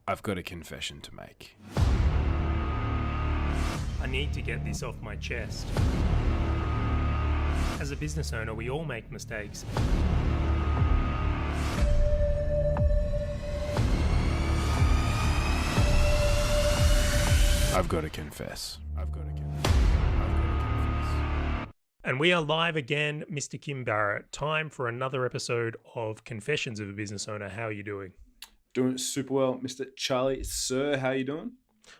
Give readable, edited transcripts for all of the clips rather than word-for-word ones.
I've got a confession to make. I need to get this off my chest. As a business owner, we all make mistakes. I've got to confess. And we are live again, Mr. Kim Barrett. Time for another episode of Confessions of a Business Owner. How are you doing? Doing super well, Mr. Charlie. Sir, how you doing?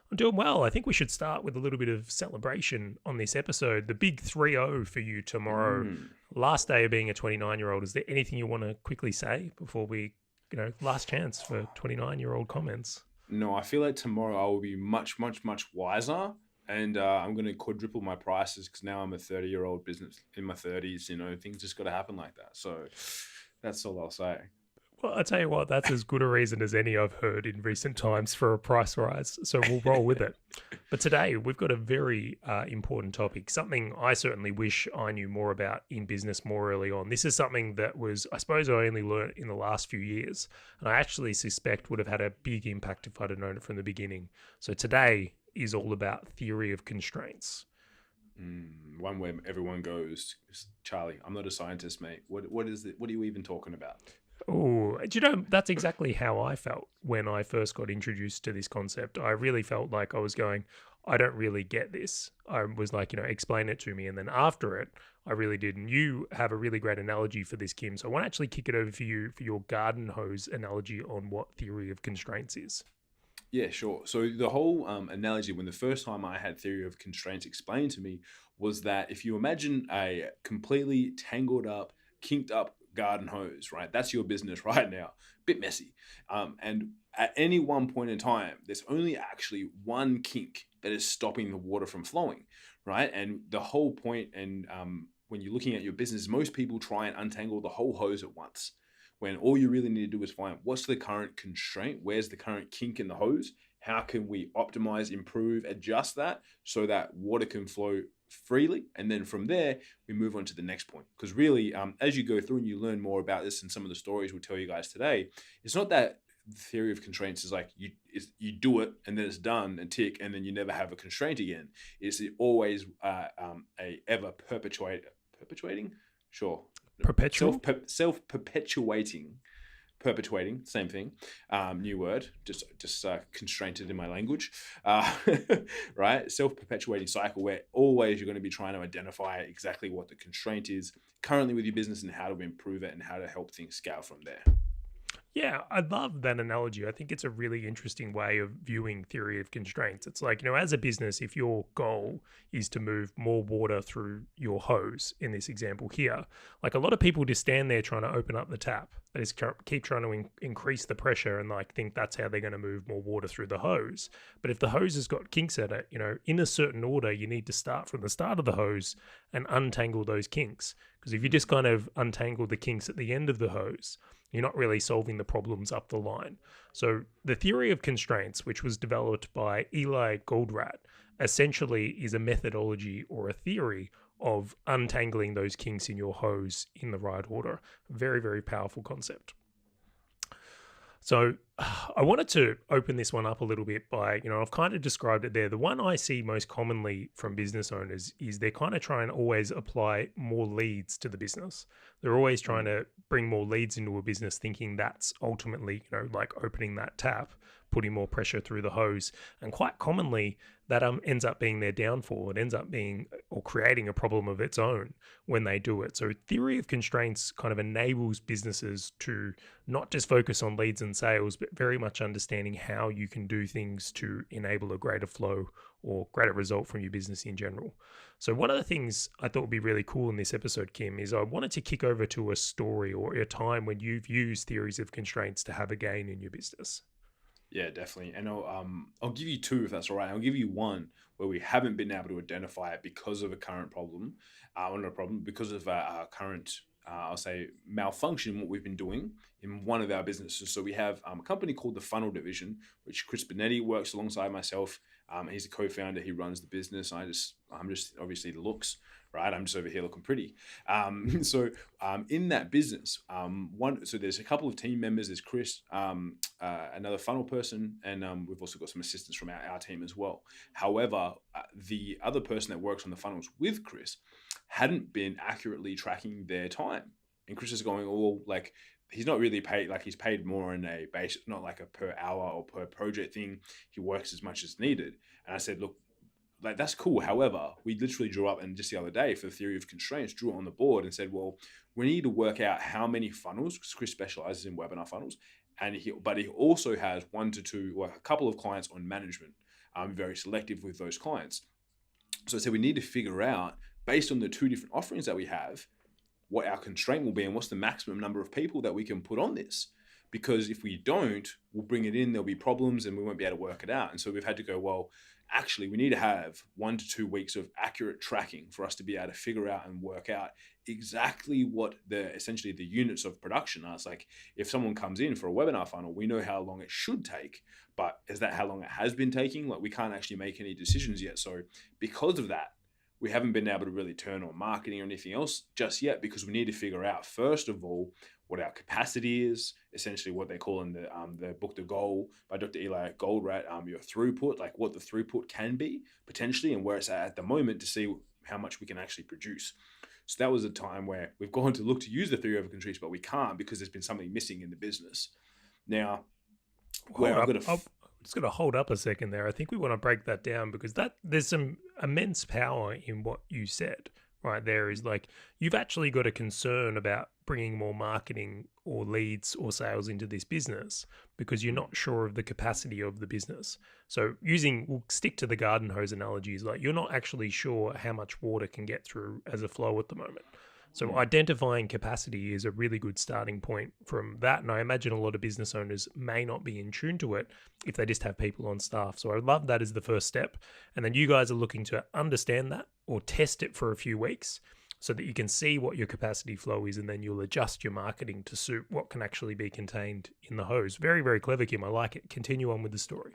I'm doing well. I think we should start with a little bit of celebration on this episode. The big 3-0 for you tomorrow. Last day of being a 29-year-old. Is there anything you want to quickly say before we, last chance for 29-year-old comments? No, I feel like tomorrow I will be much wiser, and I'm going to quadruple my prices because now I'm a 30-year-old business in my 30s. Things just got to happen like that. So that's all I'll say. Well, I'll tell you what, that's as good a reason as any I've heard in recent times for a price rise. So we'll roll with it. But today we've got a very important topic, something I certainly wish I knew more about in business more early on. This is something that I suppose I only learned in the last few years. And I actually suspect would have had a big impact if I'd have known it from the beginning. So today is all about theory of constraints. One where everyone goes, Charlie, I'm not a scientist, mate. What is it? What are you even talking about? Oh, that's exactly how I felt when I first got introduced to this concept. I really felt like I was going, I don't really get this. I was like, explain it to me. And then after it, I really did. And you have a really great analogy for this, Kim. So I want to actually kick it over for you for your garden hose analogy on what theory of constraints is. Yeah, sure. So the whole analogy, when the first time I had theory of constraints explained to me, was that if you imagine a completely tangled up, kinked up garden hose, right? That's your business right now. Bit messy. And at any one point in time, there's only actually one kink that is stopping the water from flowing, right? And the whole point, and when you're looking at your business, most people try and untangle the whole hose at once, when all you really need to do is find what's the current constraint, where's the current kink in the hose, how can we optimize, improve, adjust that so that water can flow freely, and then from there we move on to the next point. Because really, as you go through and you learn more about this, and some of the stories we'll tell you guys today, it's not that the theory of constraints is like you do it and then it's done and tick, and then you never have a constraint again. It's always a ever perpetuating, sure, Perpetual? perpetuating, same thing, new word, just constrained in my language, right? Self-perpetuating cycle where always you're going to be trying to identify exactly what the constraint is currently with your business and how to improve it and how to help things scale from there. Yeah, I love that analogy. I think it's a really interesting way of viewing theory of constraints. It's like, as a business, if your goal is to move more water through your hose, in this example here, like a lot of people just stand there trying to open up the tap. They just keep trying to increase the pressure and think that's how they're going to move more water through the hose. But if the hose has got kinks at it, in a certain order, you need to start from the start of the hose and untangle those kinks. Because if you just kind of untangle the kinks at the end of the hose, you're not really solving the problems up the line. So the theory of constraints, which was developed by Eli Goldratt, essentially is a methodology or a theory of untangling those kinks in your hose in the right order. Very, very powerful concept. So I wanted to open this one up a little bit by, I've kind of described it there. The one I see most commonly from business owners is they're kind of trying to always apply more leads to the business. They're always trying to bring more leads into a business, thinking that's ultimately, like opening that tap, putting more pressure through the hose. And quite commonly, that ends up being their downfall. It ends up being or creating a problem of its own when they do it. So theory of constraints kind of enables businesses to not just focus on leads and sales, but very much understanding how you can do things to enable a greater flow or greater result from your business in general. So one of the things I thought would be really cool in this episode, Kim, is I wanted to kick over to a story or a time when you've used theories of constraints to have a gain in your business. Yeah, definitely. And I'll give you two if that's all right. I'll give you one where we haven't been able to identify it because of a current problem, or not a problem, because of our current, I'll say, malfunction, what we've been doing in one of our businesses. So we have a company called the Funnel Division, which Chris Benetti works alongside myself. He's a co-founder. He runs the business. I'm just obviously the looks, right? I'm just over here looking pretty. In that business, so there's a couple of team members. There's Chris, another funnel person, and we've also got some assistants from our team as well. However, the other person that works on the funnels with Chris hadn't been accurately tracking their time. And Chris is going, oh, like, he's not really paid, like he's paid more in a base, not like a per hour or per project thing. He works as much as needed. And I said, look, like, that's cool. However, we literally drew up, and just the other day for the theory of constraints, drew it on the board and said, well, we need to work out how many funnels, because Chris specializes in webinar funnels. But he also has 1 to 2, or a couple of clients on management. I'm very selective with those clients. So I said, we need to figure out, based on the 2 different offerings that we have, what our constraint will be and what's the maximum number of people that we can put on this. Because if we don't, we'll bring it in, there'll be problems and we won't be able to work it out. And so we've had to go, well, actually, we need to have 1 to 2 weeks of accurate tracking for us to be able to figure out and work out exactly what essentially the units of production are. It's like, if someone comes in for a webinar funnel, we know how long it should take, but is that how long it has been taking? Like, we can't actually make any decisions yet. So because of that, we haven't been able to really turn on marketing or anything else just yet, because we need to figure out, first of all, what our capacity is, essentially what they call in the book, The Goal by Dr. Eli Goldratt, your throughput, like what the throughput can be potentially and where it's at the moment, to see how much we can actually produce. So that was a time where we've gone to look to use the theory of constraints, but we can't because there's been something missing in the business. Now, I'm just going to hold up a second there. I think we want to break that down, because there's some immense power in what you said right there. Is like, you've actually got a concern about bringing more marketing or leads or sales into this business because you're not sure of the capacity of the business. So we'll stick to the garden hose analogies. Like, you're not actually sure how much water can get through as a flow at the moment. So identifying capacity is a really good starting point from that. And I imagine a lot of business owners may not be in tune to it if they just have people on staff. So I love that as the first step. And then you guys are looking to understand that or test it for a few weeks so that you can see what your capacity flow is, and then you'll adjust your marketing to suit what can actually be contained in the hose. Very, very clever, Kim. I like it. Continue on with the story.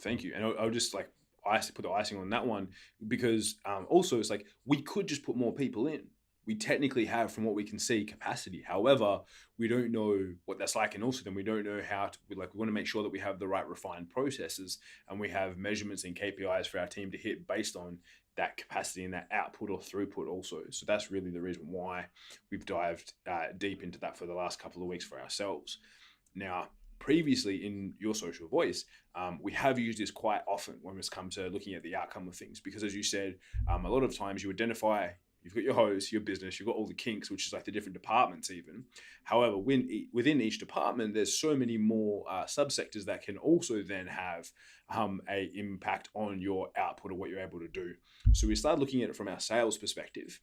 Thank you. And I'll just like put the icing on that one, because also it's like, we could just put more people in. We technically have, from what we can see, capacity. However, we don't know what that's like. And also then we don't know how to, we want to make sure that we have the right refined processes and we have measurements and KPIs for our team to hit based on that capacity and that output or throughput also. So that's really the reason why we've dived deep into that for the last couple of weeks for ourselves. Now, previously in Your Social Voice, we have used this quite often when it's come to looking at the outcome of things, because as you said, a lot of times you identify, you've got your host, your business, you've got all the kinks, which is like the different departments even. However, within each department, there's so many more subsectors that can also then have a impact on your output or what you're able to do. So we started looking at it from our sales perspective.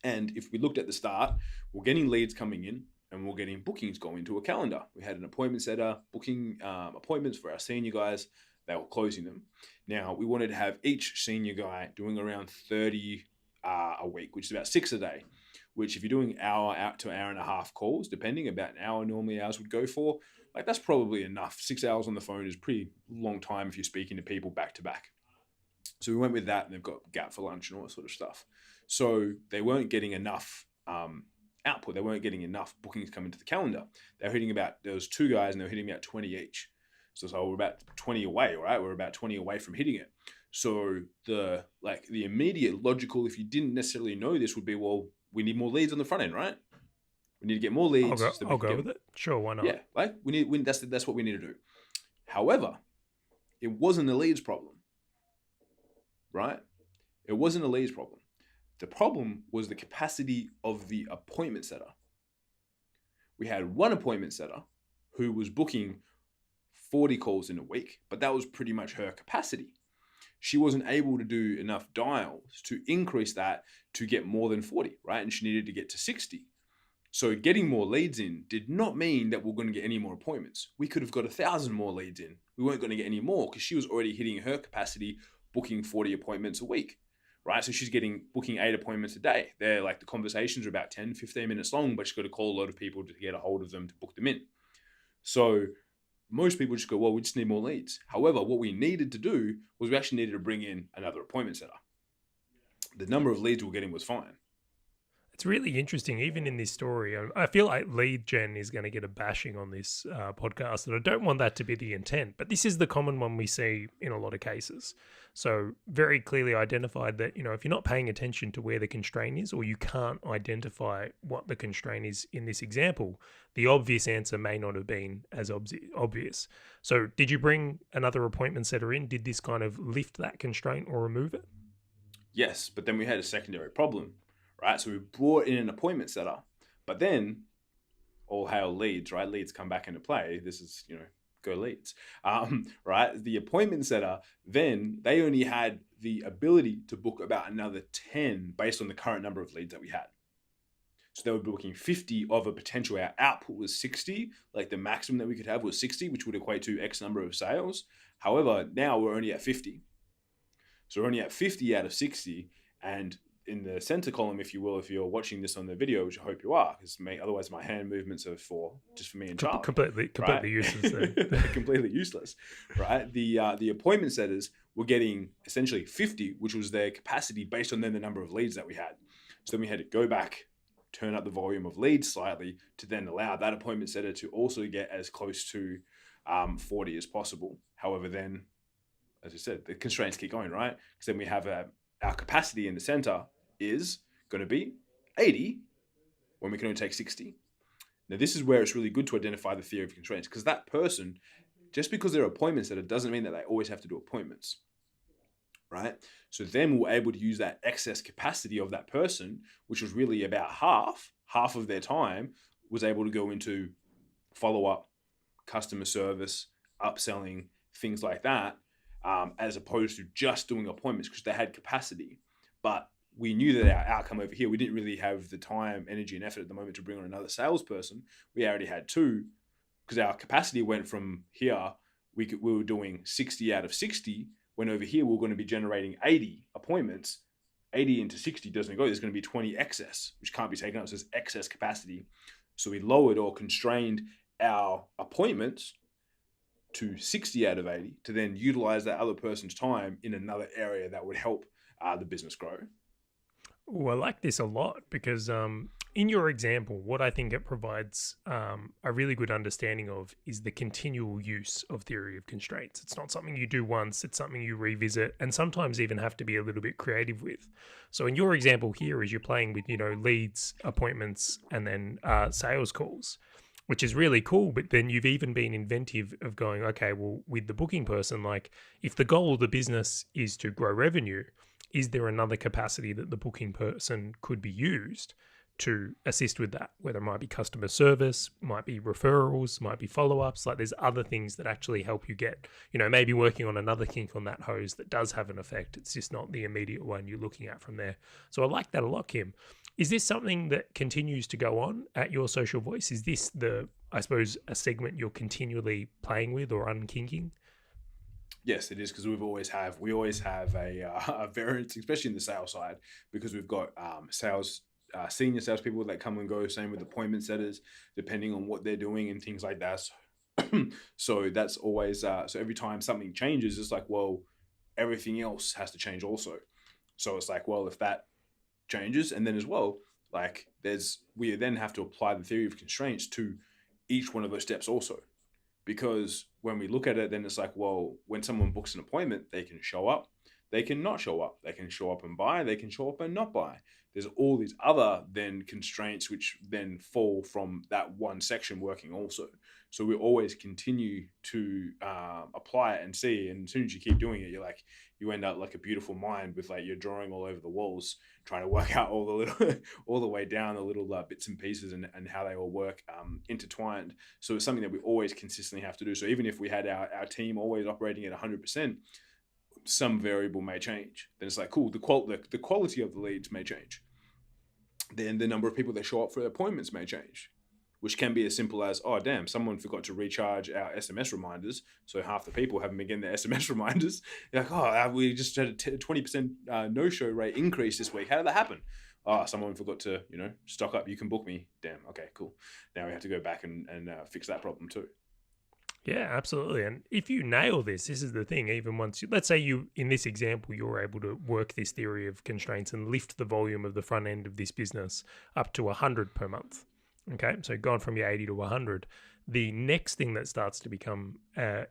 And if we looked at the start, we're getting leads coming in and we're getting bookings going to a calendar. We had an appointment setter booking appointments for our senior guys. They were closing them. Now, we wanted to have each senior guy doing around 30 a week, which is about 6 a day, which if you're doing hour to hour and a half calls, depending, about an hour normally ours would go for, like, that's probably enough. 6 hours on the phone is a pretty long time if you're speaking to people back to back. So we went with that, and they've got gap for lunch and all that sort of stuff. So they weren't getting enough output. They weren't getting enough bookings coming to the calendar. There was 2 guys and they were hitting about 20 each. So we're about 20 away, right? We're about 20 away from hitting it. So the immediate logical, if you didn't necessarily know this, would be, well, we need more leads on the front end, right? We need to get more leads. I'll go with it. Sure, why not? Yeah, like that's what we need to do. However, it wasn't a leads problem, right? It wasn't a leads problem. The problem was the capacity of the appointment setter. We had one appointment setter who was booking 40 calls in a week, but that was pretty much her capacity. She wasn't able to do enough dials to increase that to get more than 40, right? And she needed to get to 60. So getting more leads in did not mean that we're going to get any more appointments. We could have got 1,000 more leads in. We weren't going to get any more because she was already hitting her capacity, booking 40 appointments a week, right? So she's booking 8 appointments a day. They're like, the conversations are about 10, 15 minutes long, but she's got to call a lot of people to get a hold of them to book them in. So most people just go, well, we just need more leads. However, what we needed to do was we actually needed to bring in another appointment setter. the number of leads we're getting was fine. It's really interesting, even in this story. I feel like lead gen is going to get a bashing on this podcast, and I don't want that to be the intent, but this is the common one we see in a lot of cases. So very clearly identified that, if you're not paying attention to where the constraint is, or you can't identify what the constraint is in this example, the obvious answer may not have been as obvious. So did you bring another appointment setter in? Did this kind of lift that constraint or remove it? Yes, but then we had a secondary problem. Right, so we brought in an appointment setter, but then all hail leads, right? Leads come back into play. This is, go leads, right? The appointment setter, then they only had the ability to book about another 10 based on the current number of leads that we had. So they were booking 50 of a potential. Our output was 60, like the maximum that we could have was 60, which would equate to X number of sales. However, now we're only at 50. So we're only at 50 out of 60, and in the center column, if you will, if you're watching this on the video, which I hope you are, because otherwise my hand movements are just for me and Charley. Completely right? Useless. They're completely useless, right? The appointment setters were getting essentially 50, which was their capacity based on then the number of leads that we had. So then we had to go back, turn up the volume of leads slightly to then allow that appointment setter to also get as close to 40 as possible. However, then, as I said, the constraints keep going, right? Because then we have our capacity in the center is going to be 80 when we can only take 60. Now, this is where it's really good to identify the theory of constraints, because that person, just because they're appointment setter, doesn't mean that they always have to do appointments, right? So then we're able to use that excess capacity of that person, which was really about half of their time was able to go into follow-up, customer service, upselling, things like that, as opposed to just doing appointments because they had capacity. But we knew that our outcome over here, we didn't really have the time, energy, and effort at the moment to bring on another salesperson. We already had two, because our capacity went from here, we were doing 60 out of 60, when over here we're going to be generating 80 appointments. 80 into 60 doesn't go. There's going to be 20 excess, which can't be taken up. So there's excess capacity. So we lowered or constrained our appointments to 60 out of 80 to then utilize that other person's time in another area that would help the business grow. Oh, I like this a lot because in your example, what I think it provides a really good understanding of is the continual use of theory of constraints. It's not something you do once, it's something you revisit and sometimes even have to be a little bit creative with. So in your example here, as you're playing with, leads, appointments, and then sales calls, which is really cool. But then you've even been inventive of going, okay, well, with the booking person, like if the goal of the business is to grow revenue, is there another capacity that the booking person could be used to assist with that? Whether it might be customer service, might be referrals, might be follow-ups. Like there's other things that actually help you get, maybe working on another kink on that hose that does have an effect. It's just not the immediate one you're looking at from there. So I like that a lot, Kim. Is this something that continues to go on at Your Social Voice? Is this a segment you're continually playing with or unkinking? Yes, it is, because we always have a variance, especially in the sales side, because we've got senior salespeople that come and go. Same with appointment setters, depending on what they're doing and things like that. So that's always so every time something changes, it's like, well, everything else has to change also. So it's like, well, if that changes, and then as well, like we then have to apply the theory of constraints to each one of those steps also. Because when we look at it, then it's like, well, when someone books an appointment, they can show up, they can not show up, they can show up and buy, they can show up and not buy. There's all these other then constraints which then fall from that one section working also. So we always continue to apply it and see. And as soon as you keep doing it, you end up like a beautiful mind with like you're drawing all over the walls, trying to work out all the way down the little bits and pieces and how they all work intertwined. So it's something that we always consistently have to do. So even if we had our team always operating at 100%, some variable may change. Then it's like, cool, the quality of the leads may change. Then the number of people that show up for appointments may change, which can be as simple as, oh, damn, someone forgot to recharge our SMS reminders. So half the people haven't been getting their SMS reminders. You're like, oh, we just had a 20% no-show rate increase this week. How did that happen? Oh, someone forgot to, stock up. You can book me. Damn. Okay, cool. Now we have to go back and fix that problem too. Yeah, absolutely. And if you nail this is the thing, even once let's say you, in this example, you're able to work this theory of constraints and lift the volume of the front end of this business up to 100 per month. Okay. So gone from your 80 to 100. The next thing that starts to become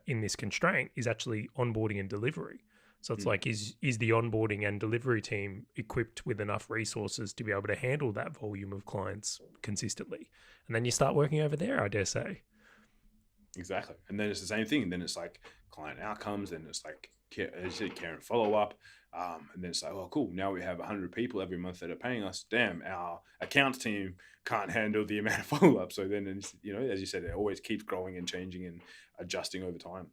in this constraint is actually onboarding and delivery. So it's like, is the onboarding and delivery team equipped with enough resources to be able to handle that volume of clients consistently? And then you start working over there, I dare say. Exactly. And then it's the same thing. And then it's like client outcomes, and it's like, as you said, care and follow up. And then it's like, oh, cool. Now we have 100 people every month that are paying us. Damn, our accounts team can't handle the amount of follow up. So then, it's, as you said, it always keeps growing and changing and adjusting over time.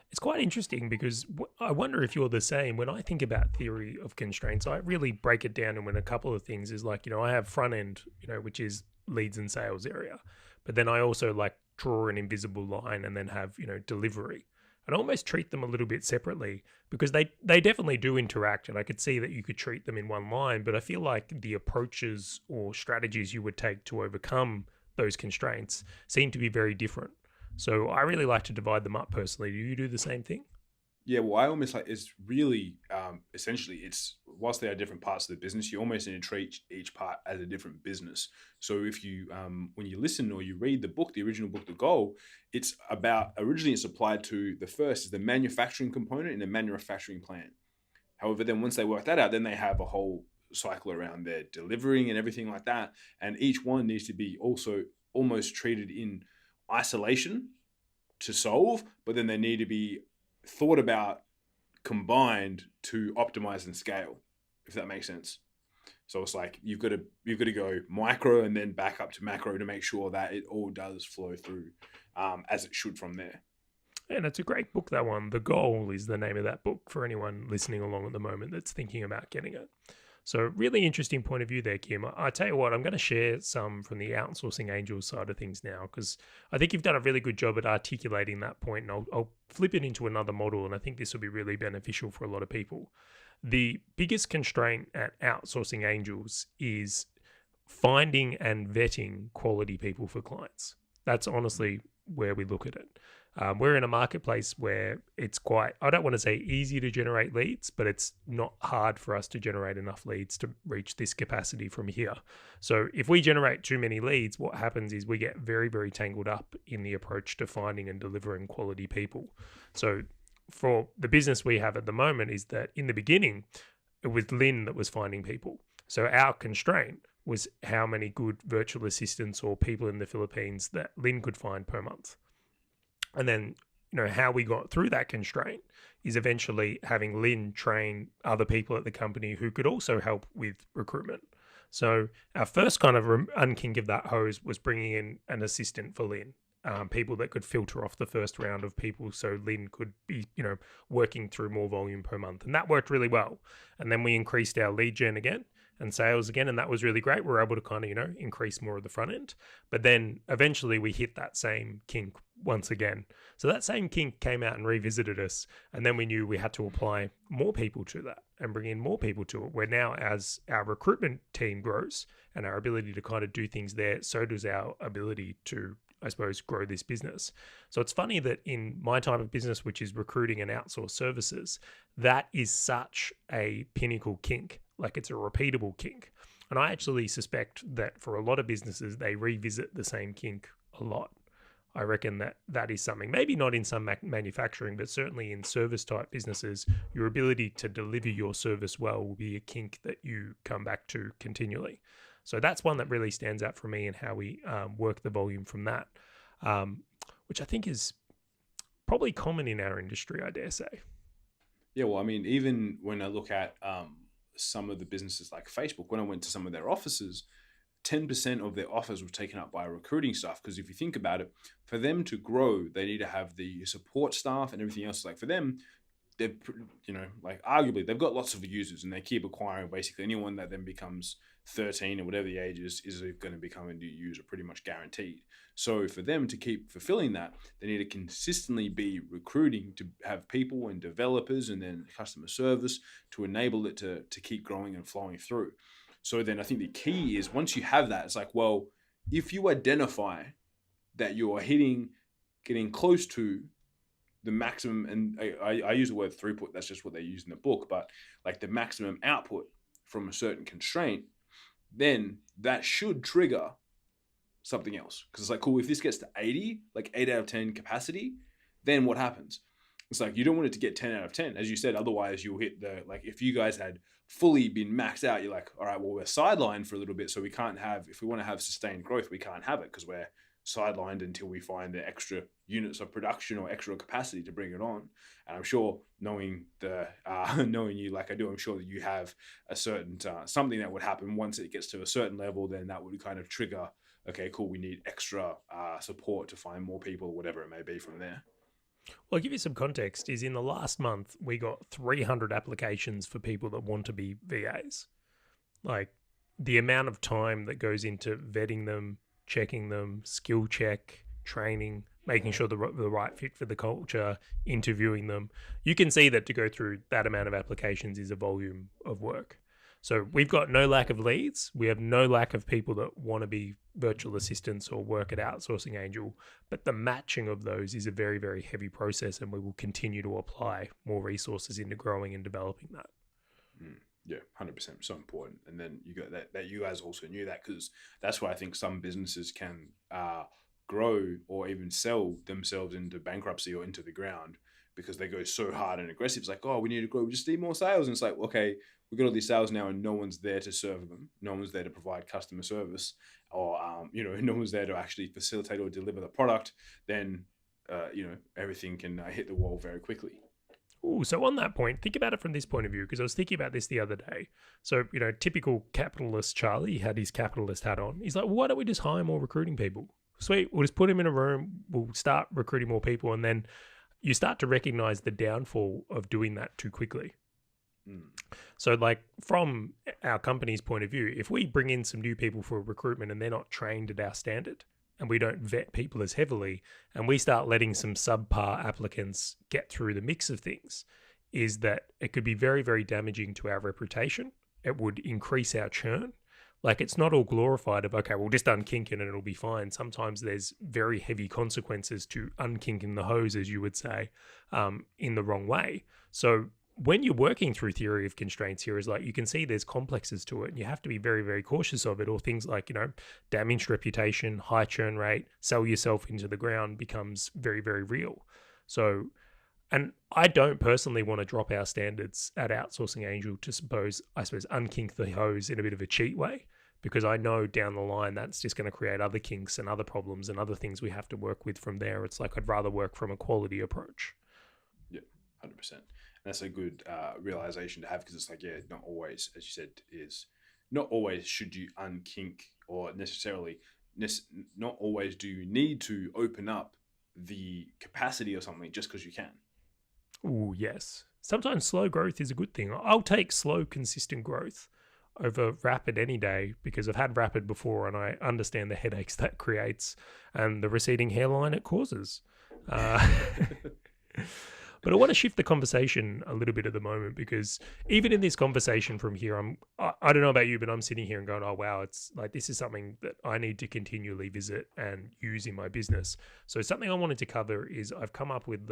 It's quite interesting because I wonder if you're the same. When I think about theory of constraints, I really break it down in a couple of things is like, I have front end, which is leads and sales area. But then I also like draw an invisible line and then have, delivery. And I almost treat them a little bit separately because they definitely do interact. And I could see that you could treat them in one line, but I feel like the approaches or strategies you would take to overcome those constraints seem to be very different. So I really like to divide them up personally. Do you do the same thing? Yeah, well, I almost like it's really essentially it's whilst they are different parts of the business, you almost need to treat each part as a different business. So if you when you listen or you read the book, the original book, The Goal, it's about originally it's applied to the first is the manufacturing component in a manufacturing plant. However, then once they work that out, then they have a whole cycle around their delivering and everything like that, and each one needs to be also almost treated in isolation to solve, but then they need to be thought about combined to optimize and scale, if that makes sense. So it's like you've got to go micro and then back up to macro to make sure that it all does flow through as it should from there. And it's a great book, that one. The Goal is the name of that book for anyone listening along at the moment that's thinking about getting it. So really interesting point of view there, Kim. I tell you what, I'm going to share some from the outsourcing angels side of things now, because I think you've done a really good job at articulating that point, and I'll flip it into another model, and I think this will be really beneficial for a lot of people. The biggest constraint at outsourcing angels is finding and vetting quality people for clients. That's honestly where we look at it. We're in a marketplace where it's quite, I don't want to say easy to generate leads, but it's not hard for us to generate enough leads to reach this capacity from here. So if we generate too many leads, what happens is we get very, very tangled up in the approach to finding and delivering quality people. So for the business we have at the moment is that in the beginning, it was Lynn that was finding people. So our constraint was how many good virtual assistants or people in the Philippines that Lynn could find per month. And then, how we got through that constraint is eventually having Lynn train other people at the company who could also help with recruitment. So our first kind of unkink of that hose was bringing in an assistant for Lynn, people that could filter off the first round of people so Lynn could be, working through more volume per month. And that worked really well. And then we increased our lead gen again and sales again, and that was really great. We were able to kind of, increase more of the front end. But then eventually we hit that same kink once again. So that same kink came out and revisited us, and then we knew we had to apply more people to that and bring in more people to it. Where now, as our recruitment team grows and our ability to kind of do things there, so does our ability to, I suppose, grow this business. So it's funny that in my type of business, which is recruiting and outsourced services, that is such a pinnacle kink. Like it's a repeatable kink. And I actually suspect that for a lot of businesses, they revisit the same kink a lot. I reckon that is something, maybe not in some manufacturing, but certainly in service type businesses, your ability to deliver your service well will be a kink that you come back to continually. So that's one that really stands out for me and how we work the volume from that, which I think is probably common in our industry, I dare say. Yeah, well, I mean, even when I look at some of the businesses like Facebook, when I went to some of their offices, 10% of their offers were taken up by recruiting staff. Because if you think about it, for them to grow, they need to have the support staff and everything else. Like for them, they're, like arguably they've got lots of users and they keep acquiring basically anyone that then becomes 13 or whatever the age is going to become a new user, pretty much guaranteed. So for them to keep fulfilling that, they need to consistently be recruiting to have people and developers and then customer service to enable it to keep growing and flowing through. So then I think the key is once you have that, it's like, well, if you identify that you're hitting getting close to the maximum, and I use the word throughput, that's just what they use in the book, but like the maximum output from a certain constraint, then that should trigger something else. Because it's like, cool, if this gets to 80, like 8 out of 10 capacity, then what happens? It's like, you don't want it to get 10 out of 10, as you said, otherwise you'll hit the, like, if you guys had fully been maxed out, you're like, all right, well, we're sidelined for a little bit, so we can't have, if we want to have sustained growth, we can't have it because we're sidelined until we find the extra units of production or extra capacity to bring it on. And I'm sure, knowing you like I do, I'm sure that you have a certain something that would happen once it gets to a certain level. Then that would kind of trigger, okay, cool, we need extra support to find more people, whatever it may be from there. Well, I'll give you some context. Is in the last month we got 300 applications for people that want to be VAs. Like, the amount of time that goes into vetting them, checking them, skill check, training, making sure they're the right fit for the culture, interviewing them. You can see that to go through that amount of applications is a volume of work. So we've got no lack of leads. We have no lack of people that want to be virtual assistants or work at Outsourcing Angel. But the matching of those is a very, very heavy process, and we will continue to apply more resources into growing and developing that. Yeah, 100%. So important. And then you got that you guys also knew that, because that's why I think some businesses can grow or even sell themselves into bankruptcy or into the ground, because they go so hard and aggressive. It's like, oh, we need to grow, we just need more sales. And it's like, okay, we've got all these sales now and no one's there to serve them. No one's there to provide customer service, or, no one's there to actually facilitate or deliver the product. Then, everything can hit the wall very quickly. Ooh, so on that point, think about it from this point of view, because I was thinking about this the other day. So, typical capitalist Charley had his capitalist hat on. He's like, well, why don't we just hire more recruiting people? Sweet, we'll just put him in a room, we'll start recruiting more people, and then you start to recognize the downfall of doing that too quickly. So, like, from our company's point of view, if we bring in some new people for recruitment and they're not trained at our standard, and we don't vet people as heavily, and we start letting some subpar applicants get through the mix of things, is that it could be very, very damaging to our reputation. It would increase our churn. Like, it's not all glorified of, okay, we'll just unkink it and it'll be fine. Sometimes there's very heavy consequences to unkinking the hose, as you would say, in the wrong way. So when you're working through theory of constraints here, is like, you can see there's complexes to it, and you have to be very, very cautious of it, or things like, damaged reputation, high churn rate, sell yourself into the ground becomes very, very real. So, and I don't personally want to drop our standards at Outsourcing Angel to I suppose, unkink the hose in a bit of a cheat way, because I know down the line that's just going to create other kinks and other problems and other things we have to work with from there. It's like, I'd rather work from a quality approach. Yeah, 100%. And that's a good realization to have, because it's like, yeah, not always, as you said, not always should you unkink, or not always do you need to open up the capacity or something just because you can. Oh, yes. Sometimes slow growth is a good thing. I'll take slow, consistent growth over rapid any day, because I've had rapid before and I understand the headaches that creates and the receding hairline it causes. But I want to shift the conversation a little bit at the moment, because even in this conversation from here, I don't know about you, but I'm sitting here and going, oh, wow, it's like, this is something that I need to continually visit and use in my business. So something I wanted to cover is I've come up with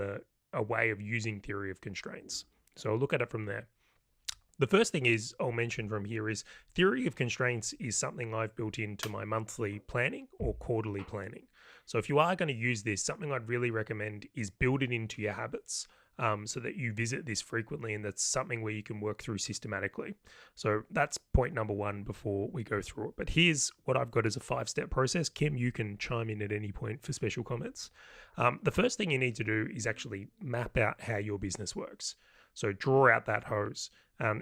a way of using theory of constraints. So I'll look at it from there. The first thing I'll mention from here is theory of constraints is something I've built into my monthly planning or quarterly planning. So if you are going to use this, something I'd really recommend is build it into your habits, so that you visit this frequently, and that's something where you can work through systematically. So that's point number one before we go through it. But here's what I've got as a 5-step process. Kim, you can chime in at any point for special comments. The first thing you need to do is actually map out how your business works. So draw out that hose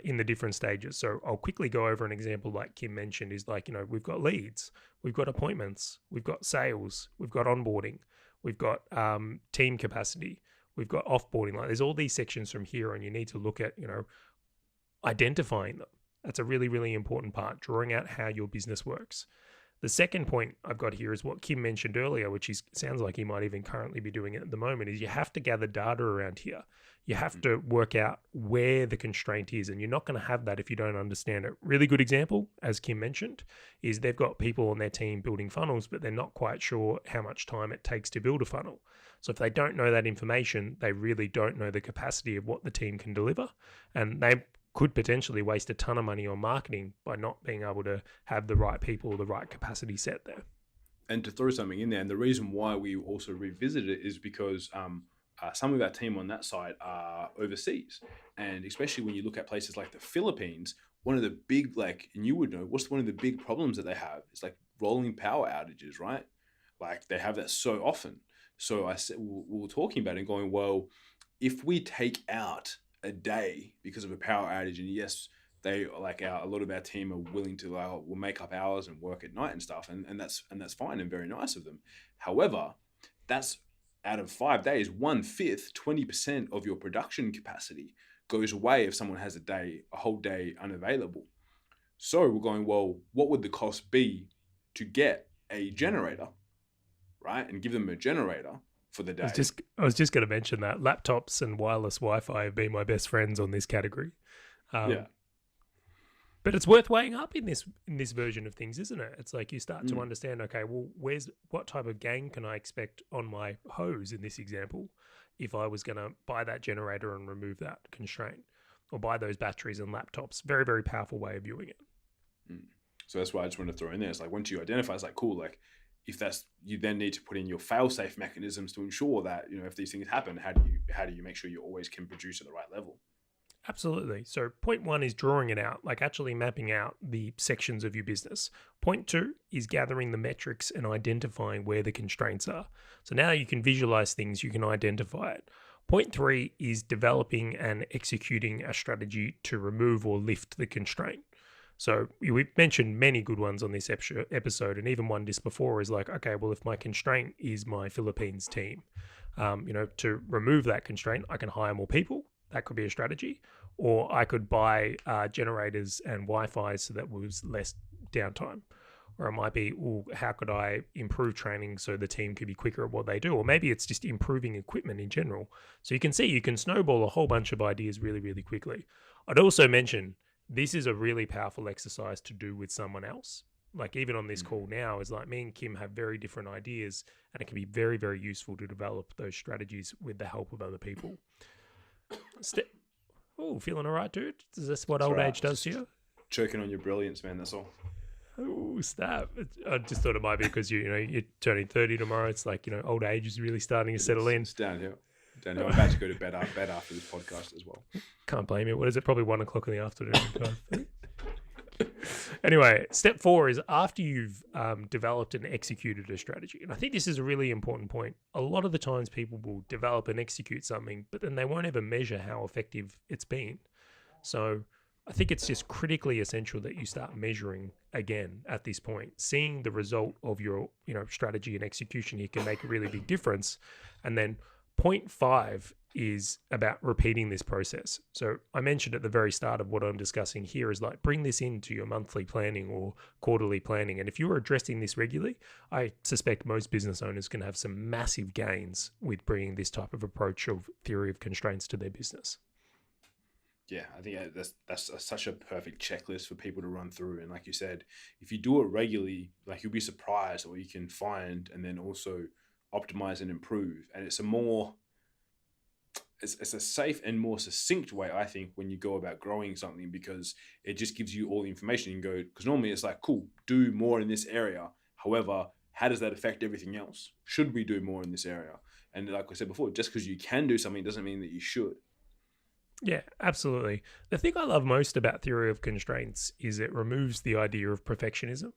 in the different stages. So I'll quickly go over an example like Kim mentioned, is like, we've got leads, we've got appointments, we've got sales, we've got onboarding, we've got team capacity, we've got offboarding. Like, there's all these sections from here, and you need to look at, identifying them. That's a really, really important part, drawing out how your business works. The second point I've got here is what Kim mentioned earlier, which sounds like he might even currently be doing it at the moment, is you have to gather data around here. You have to work out where the constraint is, and you're not going to have that if you don't understand it. Really good example, as Kim mentioned, is they've got people on their team building funnels, but they're not quite sure how much time it takes to build a funnel. So if they don't know that information, they really don't know the capacity of what the team can deliver, and they could potentially waste a ton of money on marketing by not being able to have the right people, the right capacity set there. And to throw something in there, and the reason why we also revisit it is because some of our team on that side are overseas. And especially when you look at places like the Philippines, one of the big, and you would know, what's one of the big problems that they have? It's like rolling power outages, right? Like they have that so often. So we were talking about it and going, well, if we take out a day because of a power outage, and yes, they a lot of our team are willing to will make up hours and work at night and stuff, and that's fine and very nice of them. However, that's out of 5 days, 1/5, 20% of your production capacity goes away if someone has a whole day unavailable. So we're going, well, what would the cost be to get a generator, right? And give them a generator for the day. I was just going to mention that laptops and wireless Wi-Fi have been my best friends on this category. But it's worth weighing up in this version of things, isn't it? It's like you start to understand, okay, well, what type of gain can I expect on my hose in this example if I was going to buy that generator and remove that constraint, or buy those batteries and laptops? Very, very powerful way of viewing it. So that's why I just want to throw in there. It's like once you identify, it's like, cool, like if that's, you then need to put in your fail-safe mechanisms to ensure that, if these things happen, how do you make sure you always can produce at the right level? Absolutely. So point 1 is drawing it out, like actually mapping out the sections of your business. Point 2 is gathering the metrics and identifying where the constraints are. So now you can visualize things, you can identify it. Point 3 is developing and executing a strategy to remove or lift the constraint. So we've mentioned many good ones on this episode, and even one just before is like, okay, well, if my constraint is my Philippines team, to remove that constraint, I can hire more people. That could be a strategy. Or I could buy generators and Wi-Fi so that was less downtime. Or it might be, how could I improve training so the team could be quicker at what they do? Or maybe it's just improving equipment in general. So you can see you can snowball a whole bunch of ideas really, really quickly. I'd also mention this is a really powerful exercise to do with someone else. Like even on this call now, is like me and Kim have very different ideas, and it can be very, very useful to develop those strategies with the help of other people. Feeling all right, dude? Is this what old age does to you? Choking on your brilliance, man. That's all. Oh, stop. I just thought it might be because you're turning 30 tomorrow. It's like, old age is really starting to settle in. It's downhill. I'm about to go to bed after this podcast as well. Can't blame you. What is it? Probably 1 o'clock in the afternoon. Anyway, step 4 is after you've developed and executed a strategy. And I think this is a really important point. A lot of the times people will develop and execute something, but then they won't ever measure how effective it's been. So I think it's just critically essential that you start measuring again at this point. Seeing the result of your strategy and execution here can make a really big difference. And then point 5 is about repeating this process. So I mentioned at the very start of what I'm discussing here is like bring this into your monthly planning or quarterly planning. And if you're addressing this regularly, I suspect most business owners can have some massive gains with bringing this type of approach of theory of constraints to their business. Yeah, I think that's such a perfect checklist for people to run through. And like you said, if you do it regularly, like you'll be surprised at what you can find and then also optimize and improve. And it's a safe and more succinct way, I think, when you go about growing something, because it just gives you all the information. You can go, because normally it's like, cool, do more in this area. However, how does that affect everything else? Should we do more in this area? And like I said before, just because you can do something doesn't mean that you should. Yeah, absolutely. The thing I love most about theory of constraints is it removes the idea of perfectionism.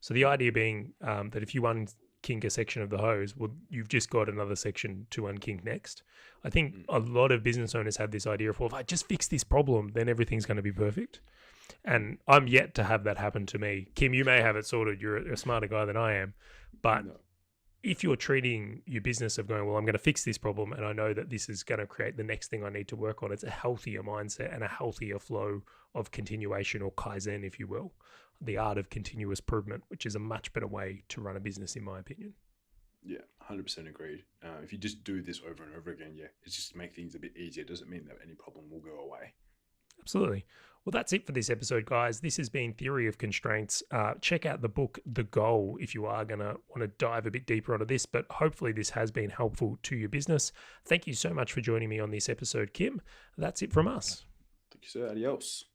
So the idea being that if you unkink a section of the hose, well, you've just got another section to unkink next. I think a lot of business owners have this idea of, well, if I just fix this problem, then everything's going to be perfect. And I'm yet to have that happen to me. Kim, you may have it sorted. You're a smarter guy than I am. But if you're treating your business of going, well, I'm going to fix this problem and I know that this is going to create the next thing I need to work on, it's a healthier mindset and a healthier flow of continuation, or Kaizen, if you will, the art of continuous improvement, which is a much better way to run a business, in my opinion. Yeah, 100% agreed. If you just do this over and over again, it's just to make things a bit easier. It doesn't mean that any problem will go away. Absolutely. Well, that's it for this episode, guys. This has been Theory of Constraints. Check out the book, The Goal, if you are going to want to dive a bit deeper onto this, but hopefully this has been helpful to your business. Thank you so much for joining me on this episode, Kim. That's it from us. Thank you, sir. Adios.